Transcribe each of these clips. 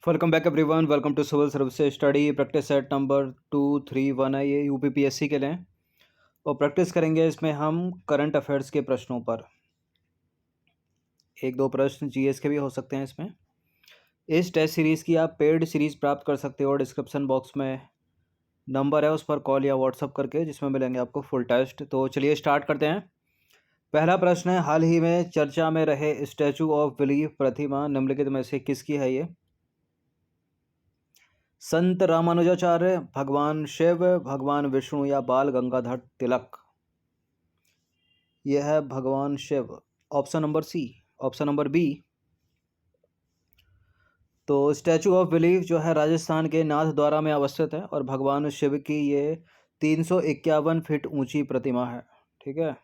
Welcome back everyone. Welcome to civil services study practice set number 231 है। ये UPPSC के लिए हैं और प्रैक्टिस करेंगे इसमें हम करंट अफेयर्स के प्रश्नों पर। एक दो प्रश्न जीएस के भी हो सकते हैं इसमें। इस टेस्ट सीरीज़ की आप पेड सीरीज़ प्राप्त कर सकते हो। डिस्क्रिप्शन बॉक्स में नंबर है, उस पर कॉल या व्हाट्सअप करके, जिसमें मिलेंगे आपको फुल टेस्ट। तो चलिए स्टार्ट करते हैं। पहला प्रश्न है, हाल ही में चर्चा में रहे स्टैचू ऑफ बिलीफ प्रतिमा निम्नलिखित में से किसकी है? ये संत रामानुजाचार्य, भगवान शिव, भगवान विष्णु या बाल गंगाधर तिलक? यह है भगवान Shiva. Option number C. Option number B. तो स्टैचू ऑफ बिलीफ जो है राजस्थान के नाथद्वारा में अवस्थित है और भगवान शिव की ये 351 फीट ऊंची प्रतिमा है। ठीक है।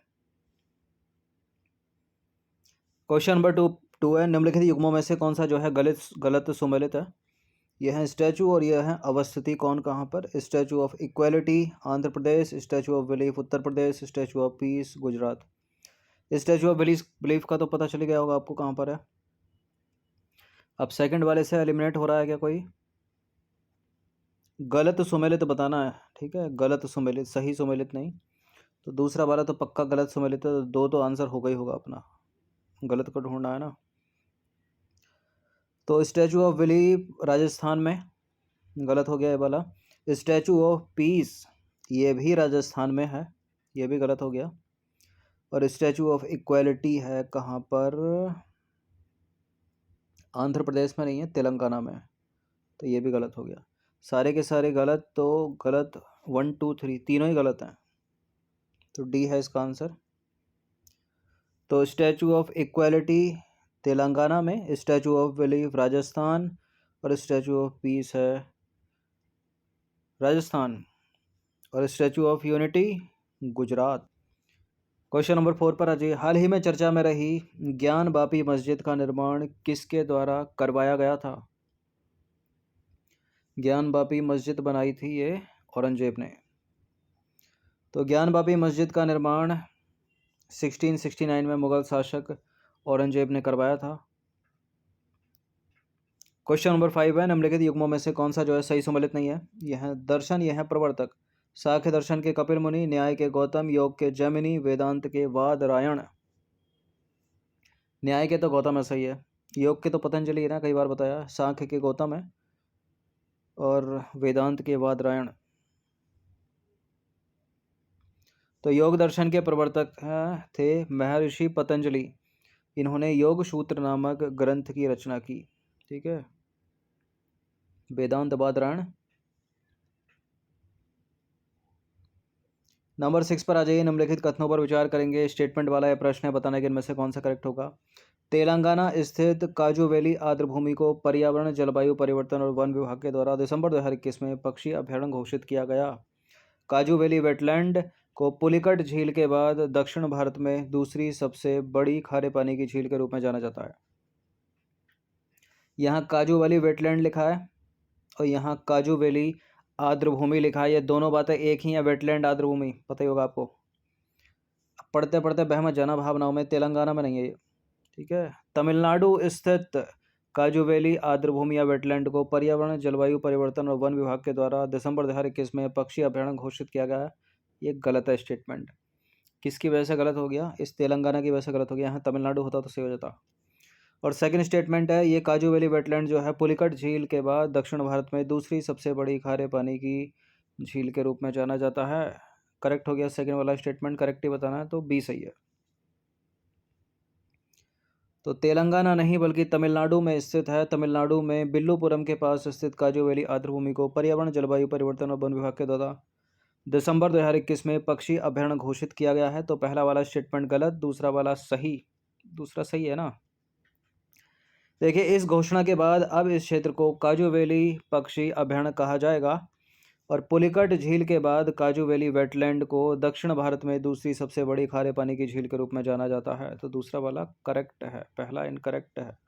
क्वेश्चन नंबर टू है, निम्नलिखित युग्मों में से कौन सा जो है गलत सुमेलित है? यह है स्टैचू और यह है अवस्थिति कौन कहाँ पर? Statue of equality Andhra Pradesh, statue of belief Uttar Pradesh, statue of peace Gujarat. Statue of belief का तो पता चल गया होगा आपको कहाँ पर है। अब सेकंड वाले से एलिमिनेट हो रहा है क्या कोई? गलत सुमेलित बताना है। ठीक है, गलत सुमेलित, सही सुमेलित नहीं। तो दूसरा वाला तो पक्का गलत सुमेलित है, तो दो तो आंसर होगा ही होगा अपना। गलत को ढूंढना है ना। तो स्टैचू ऑफ बिलीफ राजस्थान में गलत हो गया ये वाला। स्टैचू ऑफ पीस ये भी राजस्थान में है, ये भी गलत हो गया। और स्टैचू ऑफ इक्वालिटी है कहाँ पर? आंध्र प्रदेश में नहीं है, तेलंगाना में है, तो ये भी गलत हो गया। सारे के सारे गलत। तो गलत 1 2 3 तीनों ही गलत हैं, तो डी है इसका आंसर। तो स्टैचू ऑफ इक्वालिटी तेलंगाना में, स्टैचू ऑफ बिलीफ राजस्थान और स्टैचू ऑफ पीस है राजस्थान और statue of unity Gujarat. Question number 4 पर आ जाइए। हाल ही में चर्चा में रही ज्ञान बापी मस्जिद का निर्माण किसके द्वारा करवाया गया था? ज्ञान बापी मस्जिद बनाई थी ये औरंगजेब ने। तो ज्ञान बापी मस्जिद का निर्माण 1669 में मुगल शासक औरंगजेब ने करवाया था। क्वेश्चन नंबर 5 है, निम्नलिखित युग्मों में से कौन सा जो है सही सम्मिलित नहीं है? यह है दर्शन, यह है प्रवर्तक। सांख्य दर्शन के कपिल मुनि, न्याय के गौतम, योग के जैमिनी, वेदांत के वादरायण। न्याय के तो गौतम है, सही है। योग के तो पतंजलि है ना, कई बार बताया। सांख्य के गौतम है और वेदांत के वादरायण। तो योग दर्शन के प्रवर्तक थे महर्षि पतंजलि। इन्होंने योग सूत्र नामक ग्रंथ की रचना की। ठीक है। वेदांत वादरायण। नंबर 6 पर आ जाइए। निम्नलिखित कथनों पर विचार करेंगे। स्टेटमेंट वाला यह प्रश्न है, बताने के इनमें से कौन सा करेक्ट होगा? तेलंगाना स्थित काजू वैली आर्द्रभूमि को पर्यावरण, जलवायु परिवर्तन और वन विभाग के द्वारा दिसंबर 2021 में पक्षी अभयारण्य घोषित किया गया। काजू वैली वेटलैंड को पुलिकट झील के बाद दक्षिण भारत में दूसरी सबसे बड़ी खारे पानी की झील के रूप में जाना जाता है। यहाँ काजू वैली वेटलैंड लिखा है और यहाँ काजू वैली आर्द्रभूमि लिखा है। ये दोनों बातें एक ही हैं, वेटलैंड आर्द्रभूमि, पता ही होगा आपको। पढ़ते पढ़ते बहमत जाना भावनाओं में, तेलंगाना में नहीं है ये। ठीक है। तमिलनाडु स्थित काजू वैली आर्द्रभूमि या वेटलैंड को पर्यावरण, जलवायु परिवर्तन और वन विभाग के द्वारा दिसंबर 2021 में पक्षी अभयारण्य घोषित किया गया है। ये गलत है स्टेटमेंट। किसकी वजह से गलत हो गया? इस तेलंगाना की वजह से गलत हो गया। यहाँ तमिलनाडु होता तो सही हो जाता। और सेकंड स्टेटमेंट है, ये काजू वैली वेटलैंड जो है पुलिकट झील के बाद दक्षिण भारत में दूसरी सबसे बड़ी खारे पानी की झील के रूप में जाना जाता है। करेक्ट हो गया सेकंड वाला स्टेटमेंट, करेक्ट ही बताना है, तो बी सही है। तो तेलंगाना नहीं बल्कि तमिलनाडु में स्थित है। तमिलनाडु में बिल्लुपुरम के पास स्थित काजू वैली आर्द्रभूमि को पर्यावरण, जलवायु परिवर्तन और वन विभाग के द्वारा दिसंबर 2021 में पक्षी अभयारण्य घोषित किया गया है। तो पहला वाला स्टेटमेंट गलत, दूसरा वाला सही। दूसरा सही है ना। देखिए, इस घोषणा के बाद अब इस क्षेत्र को काजू वैली पक्षी अभयारण्य कहा जाएगा और पुलिकट झील के बाद काजू वैली वेटलैंड को दक्षिण भारत में दूसरी सबसे बड़ी खारे पानी की झील के रूप में जाना जाता है। तो दूसरा वाला करेक्ट है, पहला इनकरेक्ट है।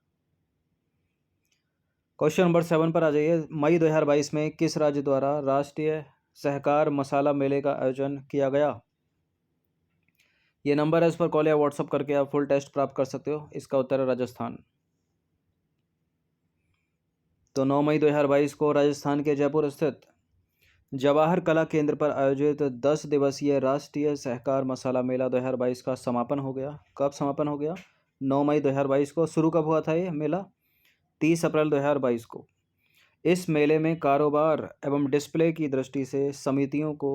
क्वेश्चन नंबर 7 पर आ जाइए। मई 2022 में किस राज्य द्वारा राष्ट्रीय सहकार मसाला मेले का आयोजन किया गया? ये नंबर है, इस पर कॉल या व्हाट्सअप करके आप फुल टेस्ट प्राप्त कर सकते हो। इसका उत्तर है राजस्थान। तो 9 मई 2022 को राजस्थान के जयपुर स्थित जवाहर कला केंद्र पर आयोजित 10 दिवसीय राष्ट्रीय सहकार मसाला मेला 2022 का समापन हो गया। कब समापन हो गया? 9 मई 2022 को। शुरू कब हुआ था ये मेला? 30 अप्रैल 2022 को। इस मेले में कारोबार एवं डिस्प्ले की दृष्टि से समितियों को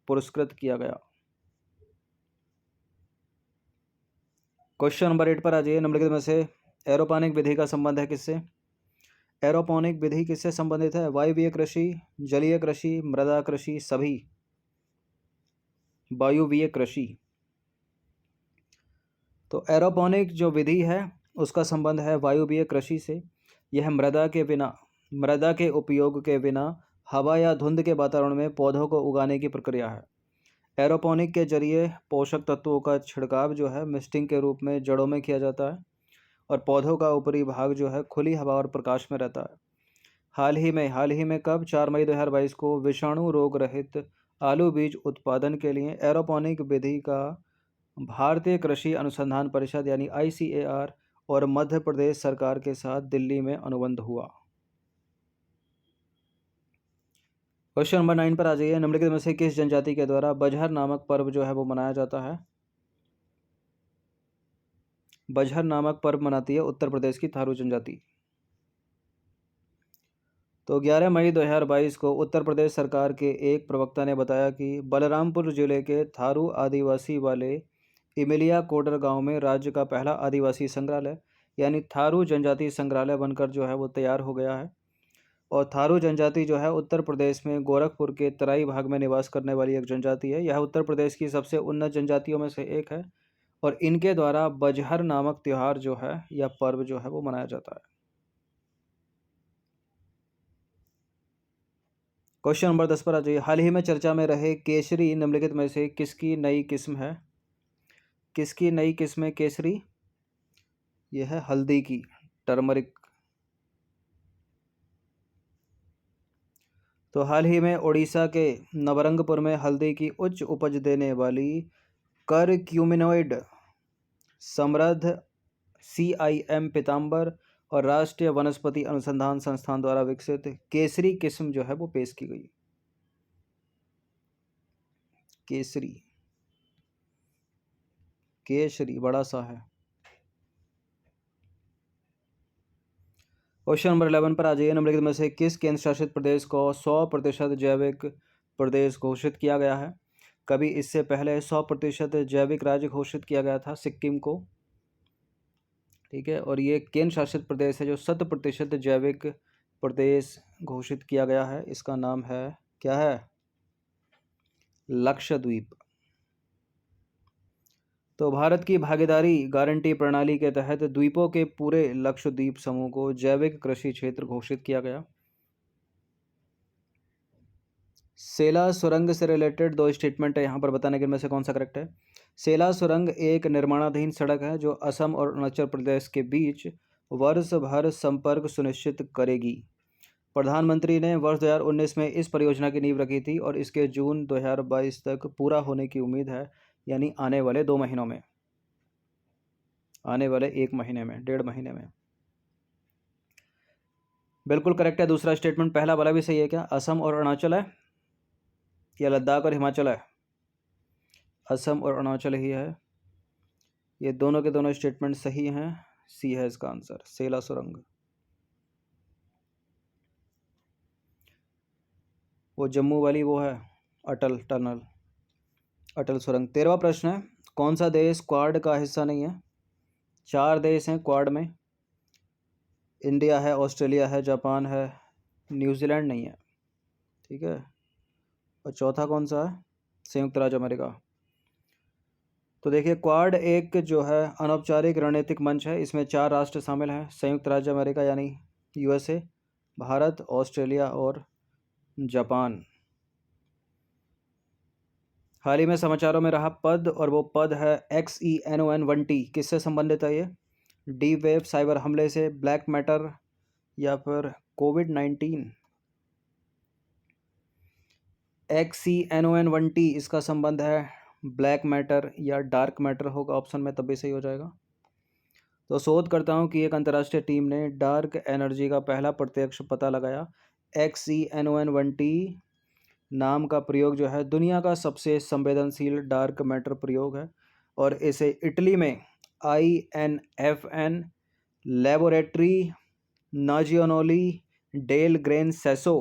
पुरस्कृत किया गया। क्वेश्चन नंबर 8 पर आ जाइए। निम्नलिखित में से एरोपोनिक विधि का संबंध है किससे? एरोपोनिक विधि किससे संबंधित है? वायुवीय कृषि, जलीय कृषि, मृदा कृषि, सभी। वायुवीय कृषि। तो एरोपोनिक जो विधि है उसका संबंध है वायुवीय कृषि से। यह मृदा के उपयोग के बिना हवा या धुंध के वातावरण में पौधों को उगाने की प्रक्रिया है। एरोपोनिक के जरिए पोषक तत्वों का छिड़काव जो है मिस्टिंग के रूप में जड़ों में किया जाता है और पौधों का ऊपरी भाग जो है खुली हवा और प्रकाश में रहता है। हाल ही में कब? 4 मई 2022 को विषाणु रोग रहित आलू बीज उत्पादन के लिए एरोपोनिक विधि का भारतीय कृषि अनुसंधान परिषद यानी ICAR और मध्य प्रदेश सरकार के साथ दिल्ली में अनुबंध हुआ। क्वेश्चन नंबर 9 पर आ जाइए। निम्नलिखित में से किस जनजाति के द्वारा बजहर नामक पर्व जो है वो मनाया जाता है? बजहर नामक पर्व मनाती है उत्तर प्रदेश की थारू जनजाति। तो 11 मई 2022 को उत्तर प्रदेश सरकार के एक प्रवक्ता ने बताया कि बलरामपुर जिले के थारू आदिवासी वाले इमिलिया कोडर गांव में राज्य का पहला आदिवासी संग्रहालय यानी थारू जनजाति संग्रहालय बनकर जो है वो तैयार हो गया है। और थारू जनजाति जो है उत्तर प्रदेश में गोरखपुर के तराई भाग में निवास करने वाली एक जनजाति है। यह उत्तर प्रदेश की सबसे उन्नत जनजातियों में से एक है और इनके द्वारा बजहर नामक त्यौहार जो है या पर्व जो है वो मनाया जाता है। क्वेश्चन नंबर 10 पर आ जाइए। हाल ही में चर्चा में रहे केसरी निम्नलिखित में से किसकी नई किस्म है? किसकी नई किस्म है केसरी? यह है हल्दी की, टर्मरिक। तो हाल ही में उड़ीसा के नवरंगपुर में हल्दी की उच्च उपज देने वाली करक्यूमिनोइड समृद्ध CIM पीताम्बर और राष्ट्रीय वनस्पति अनुसंधान संस्थान द्वारा विकसित केसरी किस्म जो है वो पेश की गई। केसरी बड़ा सा है। क्वेश्चन नंबर 11 पर आ जाइए। निम्नलिखित में से किस केंद्र शासित प्रदेश को 100% जैविक प्रदेश घोषित किया गया है? कभी इससे पहले 100% जैविक राज्य घोषित किया गया था सिक्किम को। ठीक है, और ये केंद्र शासित प्रदेश है जो 100% जैविक प्रदेश घोषित किया गया है। इसका नाम है क्या है? लक्षद्वीप। तो भारत की भागीदारी गारंटी प्रणाली के तहत द्वीपों के पूरे लक्षद्वीप समूह को जैविक कृषि क्षेत्र घोषित किया गया। सेला सुरंग से रिलेटेड 2 स्टेटमेंट है यहाँ पर बताने के, में से कौन सा करेक्ट है? सेला सुरंग एक निर्माणाधीन सड़क है जो असम और अरुणाचल प्रदेश के बीच वर्ष भर संपर्क सुनिश्चित करेगी। प्रधानमंत्री ने वर्ष 2019 में इस परियोजना की नींव रखी थी और इसके जून 2022 तक पूरा होने की उम्मीद है, यानी आने वाले 2 महीनों में, आने वाले 1 महीने में, 1.5 महीने में। बिल्कुल करेक्ट है दूसरा स्टेटमेंट। पहला वाला भी सही है क्या? असम और अरुणाचल है या लद्दाख और हिमाचल है? असम और अरुणाचल ही है। ये दोनों के दोनों स्टेटमेंट सही हैं। सी है इसका आंसर, सेला सुरंग। वो जम्मू वाली वो है अटल टनल, अटल सुरंग। 13वां प्रश्न है, कौन सा देश क्वाड का हिस्सा नहीं है? 4 देश हैं क्वाड में, इंडिया है, ऑस्ट्रेलिया है, जापान है, न्यूजीलैंड नहीं है। ठीक है, और चौथा कौन सा है? संयुक्त राज्य अमेरिका। तो देखिए क्वाड एक जो है अनौपचारिक रणनीतिक मंच है। इसमें 4 राष्ट्र शामिल हैं, संयुक्त राज्य अमेरिका यानी USA, भारत, ऑस्ट्रेलिया और जापान। हाल ही में समाचारों में रहा पद, और वो पद है XENON-1T। किससे संबंधित है ये? डी वेब साइबर हमले से, ब्लैक मैटर या फिर कोविड-19? XENON-1T इसका संबंध है ब्लैक मैटर या डार्क मैटर होगा ऑप्शन में, तब भी सही हो जाएगा। तो शोधकर्ताओं की एक अंतर्राष्ट्रीय टीम ने डार्क एनर्जी का पहला प्रत्यक्ष पता लगाया। XeNO1T नाम का प्रयोग जो है दुनिया का सबसे संवेदनशील डार्क मैटर प्रयोग है, और इसे इटली में INFN लेबोरेटरी नाजियोनोली डेल ग्रेन सेसो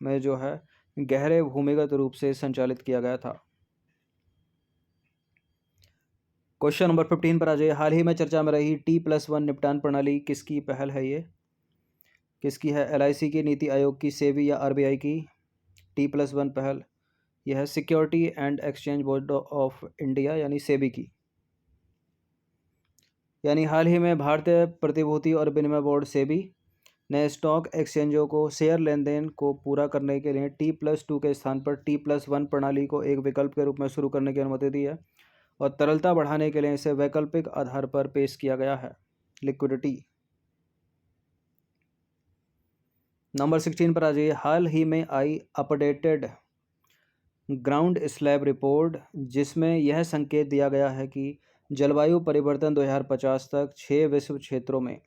में जो है गहरे भूमिगत रूप से संचालित किया गया था। क्वेश्चन नंबर 15 पर आ जाइए। हाल ही में चर्चा में रही T+1 निपटान प्रणाली किसकी पहल है? ये किसकी है? LIC की, नीति आयोग की, सेबी या RBI की? T+1 पहल यह है security and exchange board of India यानी सेबी की। यानी हाल ही में भारतीय प्रतिभूति और विनिमय बोर्ड सेबी ने स्टॉक एक्सचेंजों को शेयर लेन देन को पूरा करने के लिए T+2 के स्थान पर T+1 प्रणाली को एक विकल्प के रूप में शुरू करने की अनुमति दी है, और तरलता बढ़ाने के लिए इसे वैकल्पिक आधार पर पेश किया गया है। लिक्विडिटी। नंबर 16 पर आ जाइए। हाल ही में आई अपडेटेड ग्राउंड स्लैब रिपोर्ट जिसमें यह संकेत दिया गया है कि जलवायु परिवर्तन 2050 तक 6 विश्व क्षेत्रों में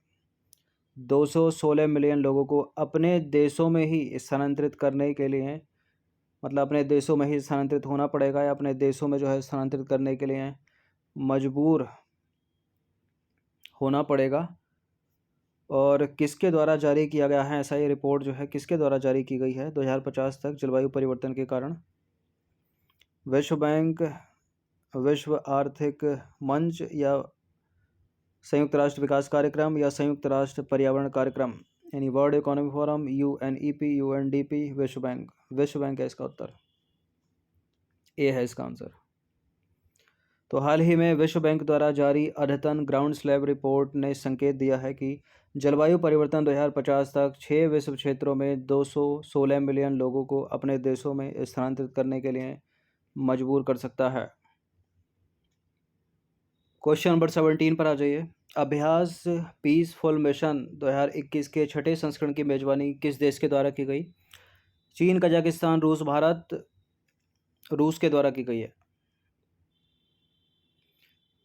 216 मिलियन लोगों को अपने देशों में ही स्थानांतरित करने के लिए, मतलब अपने देशों में ही स्थानांतरित होना पड़ेगा, या अपने देशों में जो है स्थानांतरित करने के लिए मजबूर होना पड़ेगा। और किसके द्वारा जारी किया गया है ऐसा? ये रिपोर्ट जो है किसके द्वारा जारी की गई है 2050 तक जलवायु परिवर्तन के कारण? विश्व बैंक, विश्व आर्थिक मंच, या संयुक्त राष्ट्र विकास कार्यक्रम, या संयुक्त राष्ट्र पर्यावरण कार्यक्रम यानी world economic forum, UNEP, UNDP, विश्व बैंक? विश्व बैंक है इसका उत्तर, ए है इसका आंसर। तो हाल ही में विश्व बैंक द्वारा जारी अद्यतन ग्राउंड स्लैब रिपोर्ट ने संकेत दिया है कि जलवायु परिवर्तन 2050 तक 6 विश्व क्षेत्रों में 216 मिलियन लोगों को अपने देशों में स्थानांतरित करने के लिए मजबूर कर सकता है। क्वेश्चन नंबर 17 पर आ जाइए। अभ्यास पीसफुल मिशन 2021 के छठे संस्करण की मेजबानी किस देश के द्वारा की गई? चीन, कजाकिस्तान, रूस, भारत? रूस के द्वारा की गई है।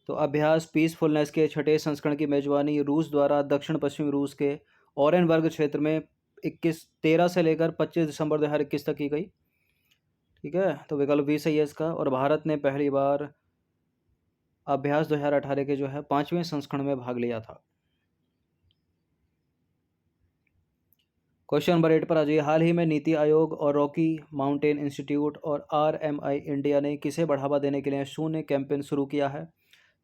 तो अभ्यास पीसफुलनेस के छठे संस्करण की मेजबानी रूस द्वारा दक्षिण पश्चिमी रूस के ओरेनबर्ग क्षेत्र में 13 से लेकर 25 दिसंबर 2021 तक की गई। ठीक है, तो विकल्प बी सही है इसका। और भारत ने पहली बार अभ्यास 2018 के जो है 5वें संस्करण में भाग लिया था। क्वेश्चन नंबर 8 पर आ जाइए। हाल ही में नीति आयोग और रॉकी माउंटेन इंस्टीट्यूट और RMI इंडिया ने किसे बढ़ावा देने के लिए शून्य कैंपेन शुरू किया है?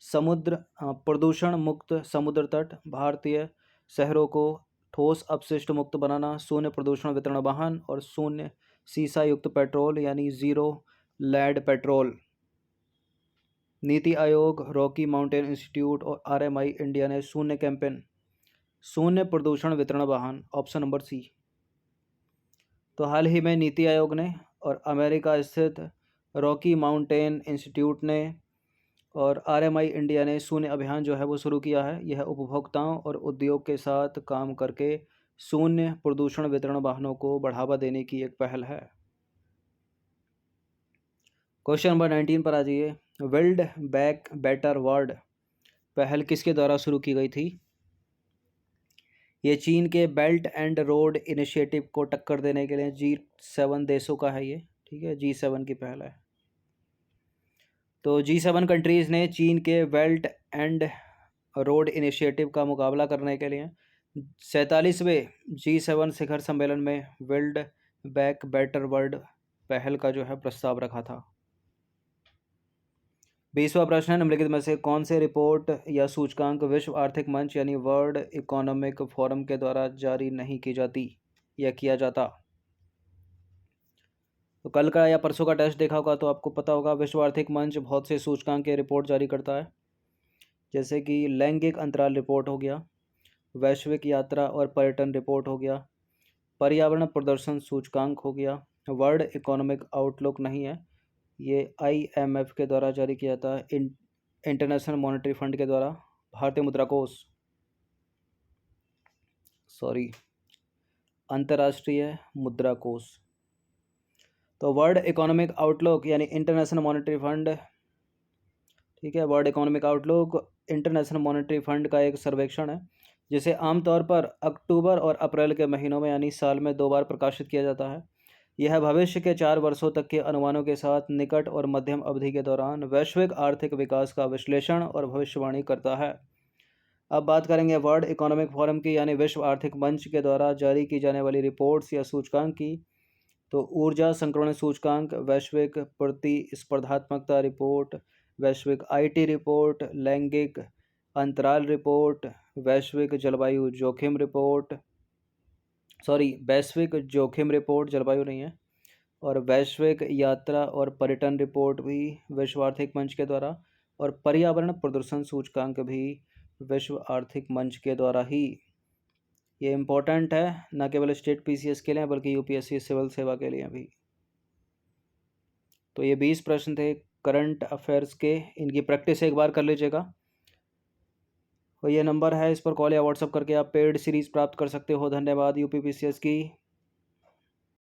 समुद्र प्रदूषण मुक्त समुद्र तट, भारतीय शहरों को ठोस अपशिष्ट मुक्त बनाना, शून्य प्रदूषण वितरण वाहन, और शून्य सीसा युक्त पेट्रोल यानी zero lead petrol. NITI Aayog, Rocky Mountain Institute और RMI इंडिया ने शून्य कैंपेन, शून्य प्रदूषण वितरण वाहन, ऑप्शन नंबर सी। तो हाल ही में नीति आयोग ने और अमेरिका स्थित रॉकी माउंटेन इंस्टीट्यूट ने और RMI इंडिया ने शून्य अभियान जो है वो शुरू किया है। यह उपभोक्ताओं और उद्योग के साथ काम करके शून्य प्रदूषण वितरण वाहनों को बढ़ावा देने की एक पहल है। क्वेश्चन नंबर 19 पर आ जाइए। बिल्ड बैक बेटर वर्ल्ड पहल किसके द्वारा शुरू की गई थी? ये चीन के बेल्ट एंड रोड इनिशिएटिव को टक्कर देने के लिए G7 देशों का है ये। ठीक है, G7 की पहल है। तो G7 कंट्रीज़ ने चीन के बेल्ट एंड रोड इनिशिएटिव का मुकाबला करने के लिए 47वें G7 शिखर सम्मेलन में बिल्ड बैक बेटर वर्ल्ड पहल का जो है प्रस्ताव रखा था। 20वां प्रश्न है, निम्नलिखित में से कौन से रिपोर्ट या सूचकांक विश्व आर्थिक मंच यानी वर्ल्ड इकोनॉमिक फोरम के द्वारा जारी नहीं की जाती या किया जाता? तो कल का या परसों का टेस्ट देखा होगा तो आपको पता होगा विश्व आर्थिक मंच बहुत से सूचकांक के रिपोर्ट जारी करता है, जैसे कि लैंगिक अंतराल रिपोर्ट हो गया, वैश्विक यात्रा और पर्यटन रिपोर्ट हो गया, पर्यावरण प्रदर्शन सूचकांक हो गया। वर्ल्ड इकोनॉमिक आउटलुक नहीं है, ये IMF के द्वारा जारी किया जाता है, इंटरनेशनल मॉनेटरी फंड के द्वारा, भारतीय मुद्रा कोष, सॉरी अंतर्राष्ट्रीय मुद्रा कोष। तो वर्ल्ड इकोनॉमिक आउटलुक यानी इंटरनेशनल मॉनेटरी फंड, ठीक है। World economic outlook international monetary fund का एक सर्वेक्षण है जिसे आमतौर पर अक्टूबर और अप्रैल के महीनों में यानी साल में 2 बार प्रकाशित किया जाता है। यह भविष्य के 4 वर्षों तक के अनुमानों के साथ निकट और मध्यम अवधि के दौरान वैश्विक आर्थिक विकास का विश्लेषण और भविष्यवाणी करता है। अब बात करेंगे वर्ल्ड इकोनॉमिक फोरम की यानी विश्व आर्थिक मंच के द्वारा जारी की जाने वाली रिपोर्ट्स या सूचकांक की। तो ऊर्जा संक्रमण सूचकांक, वैश्विक प्रतिस्पर्धात्मकता रिपोर्ट, वैश्विक आईटी रिपोर्ट, लैंगिक अंतराल रिपोर्ट, वैश्विक जलवायु जोखिम रिपोर्ट, वैश्विक जोखिम रिपोर्ट, जलवायु नहीं है, और वैश्विक यात्रा और पर्यटन रिपोर्ट भी विश्व आर्थिक मंच के द्वारा, और पर्यावरण प्रदूषण सूचकांक भी विश्व आर्थिक मंच के द्वारा ही। ये इम्पोर्टेंट है न केवल स्टेट पीसीएस के लिए बल्कि यूपीएससी सिविल सेवा के लिए भी। तो ये 20 प्रश्न थे करंट अफेयर्स के, इनकी प्रैक्टिस एक बार कर लीजिएगा। और ये नंबर है, इस पर कॉल या व्हाट्सअप करके आप पेड सीरीज़ प्राप्त कर सकते हो। धन्यवाद यूपीपीसीएस की।